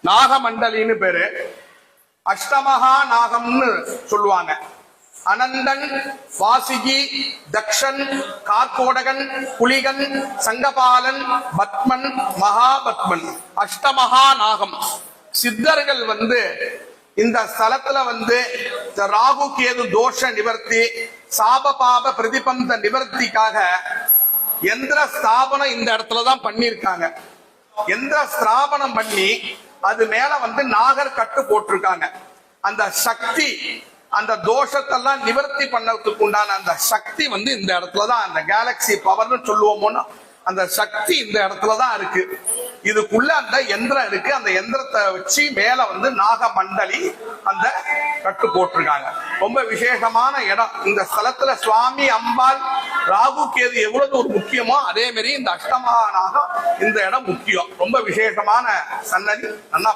நாகமண்டலின்னு பேரு. அஷ்டமகா நாகம்னு சொல்லுவாங்க. அனந்தன், வாசிகி, தக்ஷன், கார்கோடகன், புலிகன், சங்கபாலன், பத்மன், மகாபத்மன், அஷ்டமகா நாகம். சித்தர்கள் இந்த ஸ்தலத்துல ராகு கேது தோஷ நிவர்த்தி, சாப பாப பிரதிபந்த நிவர்த்திக்காக எந்திர ஸ்தாபனம் இந்த இடத்துலதான் பண்ணிருக்காங்க. எந்திர ஸ்தாபனம் பண்ணி அது மேல நாகர் கட்டு போட்டிருக்காங்க. அந்த சக்தி, அந்த தோஷத்தெல்லாம் நிவர்த்தி பண்ணதுக்கு உண்டான அந்த சக்தி இந்த இடத்துலதான், அந்த கேலக்சி பவர்னு சொல்லுவோமோன்னு அந்த சக்தி இந்த இடத்துலதான் இருக்கு. இதுக்குள்ள அந்த எந்திரம் இருக்கு. அந்த எந்திரத்தை வச்சு மேல நாகமண்டலி அந்த கட்டு போட்டிருக்காங்க. ரொம்ப விசேஷமான இடம். இந்த ஸ்தலத்துல சுவாமி, அம்பாள், ராகு கேது எவ்வளவு ஒரு முக்கியமோ அதே மாதிரி இந்த அஷ்டமகா நாகம் இந்த இடம் முக்கியம். ரொம்ப விசேஷமான சன்னதி. நல்லா